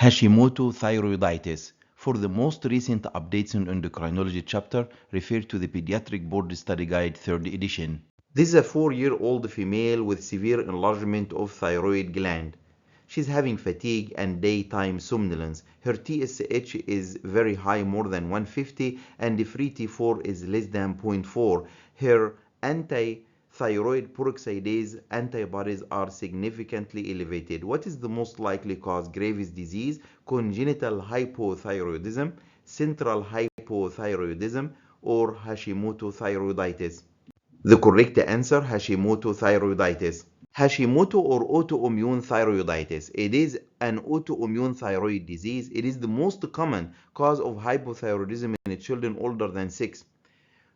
Hashimoto Thyroiditis. For the most recent updates in endocrinology chapter, refer to the Pediatric Board Study Guide 3rd edition. This is a 4-year-old female with severe enlargement of thyroid gland. She's having fatigue and daytime somnolence. Her TSH is very high, more than 150, and the free T4 is less than 0.4. Her anti-thyroid peroxidase antibodies are significantly elevated. What is the most likely cause? Graves' disease, congenital hypothyroidism, central hypothyroidism, or Hashimoto thyroiditis? The correct answer, Hashimoto thyroiditis. Hashimoto or autoimmune thyroiditis. It is an autoimmune thyroid disease. It is the most common cause of hypothyroidism in children older than 6.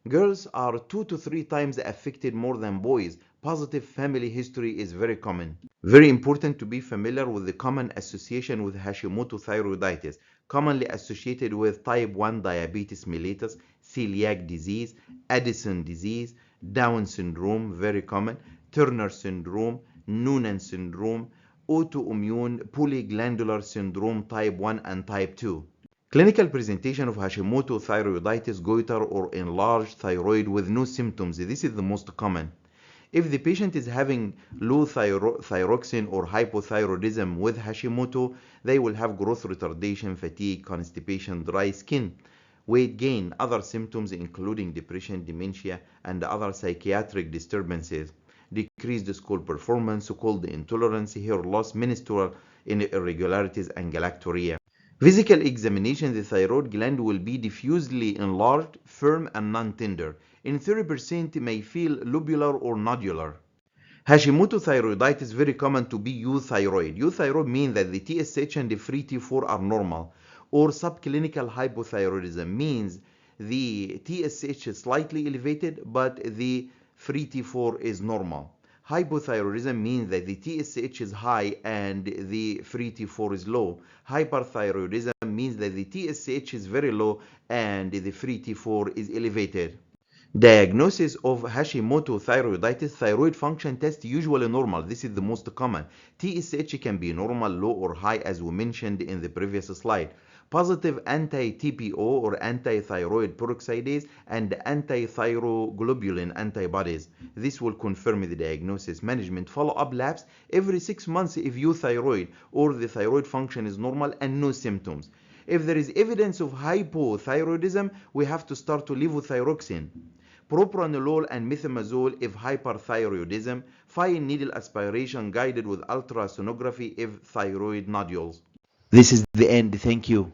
Girls are 2 to 3 times affected more than boys. Positive family history is very common. Very important to be familiar with the common association with Hashimoto thyroiditis, commonly associated with type 1 diabetes mellitus, celiac disease, Addison disease, Down syndrome, very common, Turner syndrome, Noonan syndrome, autoimmune polyglandular syndrome type 1 and type 2. Clinical presentation of Hashimoto thyroiditis, goiter or enlarged thyroid with no symptoms. This is the most common. If the patient is having low thyroxine or hypothyroidism with Hashimoto, they will have growth retardation, fatigue, constipation, dry skin, weight gain, other symptoms including depression, dementia, and other psychiatric disturbances, decreased school performance, cold intolerance, hair loss, menstrual irregularities, and galactorrhea. Physical examination, the thyroid gland will be diffusely enlarged, firm, and non-tender. In 30% may feel lobular or nodular. Hashimoto thyroiditis is very common to be euthyroid. Euthyroid means that the TSH and the free T4 are normal. Or subclinical hypothyroidism means the TSH is slightly elevated but the free T4 is normal. Hypothyroidism means that the TSH is high and the free T4 is low. Hyperthyroidism means that the TSH is very low and the free T4 is elevated. Diagnosis of Hashimoto thyroiditis, thyroid function test usually normal. This is the most common. TSH can be normal, low, or high as we mentioned in the previous slide. Positive anti-TPO or anti-thyroid peroxidase and anti-thyroglobulin antibodies. This will confirm the diagnosis. Management follow-up labs every 6 months if euthyroid or the thyroid function is normal and no symptoms. If there is evidence of hypothyroidism, we have to start to levothyroxine, propranolol and methimazole if hyperthyroidism, fine needle aspiration guided with ultrasonography if thyroid nodules. This is the end. Thank you.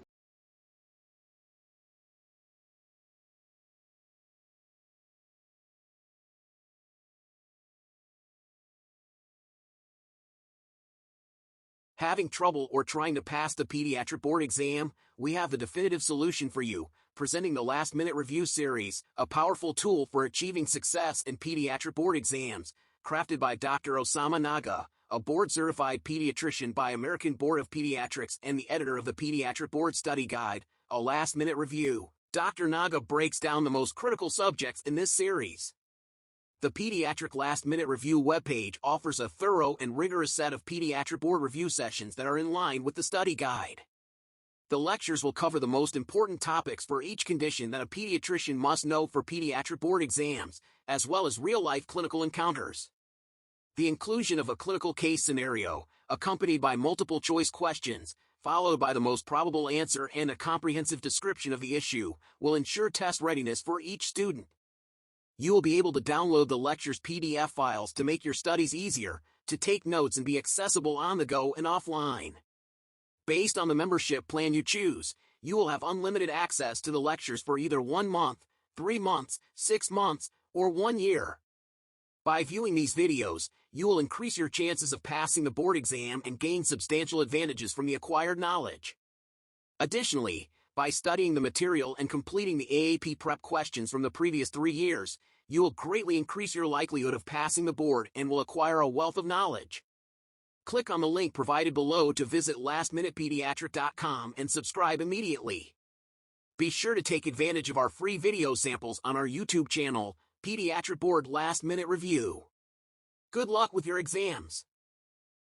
Having trouble or trying to pass the pediatric board exam? We have the definitive solution for you, presenting the Last Minute Review Series, a powerful tool for achieving success in pediatric board exams, crafted by Dr. Osama Naga, a board-certified pediatrician by American Board of Pediatrics and the editor of the Pediatric Board Study Guide, a last-minute review. Dr. Naga breaks down the most critical subjects in this series. The Pediatric Last Minute Review webpage offers a thorough and rigorous set of pediatric board review sessions that are in line with the study guide. The lectures will cover the most important topics for each condition that a pediatrician must know for pediatric board exams, as well as real-life clinical encounters. The inclusion of a clinical case scenario, accompanied by multiple-choice questions, followed by the most probable answer and a comprehensive description of the issue, will ensure test readiness for each student. You will be able to download the lecture's PDF files to make your studies easier, to take notes and be accessible on the go and offline. Based on the membership plan you choose, you will have unlimited access to the lectures for either 1 month, 3 months, 6 months, or 1 year. By viewing these videos, you will increase your chances of passing the board exam and gain substantial advantages from the acquired knowledge. Additionally, by studying the material and completing the AAP prep questions from the previous 3 years, you will greatly increase your likelihood of passing the board and will acquire a wealth of knowledge. Click on the link provided below to visit lastminutepediatric.com and subscribe immediately. Be sure to take advantage of our free video samples on our YouTube channel, Pediatric Board Last Minute Review. Good luck with your exams!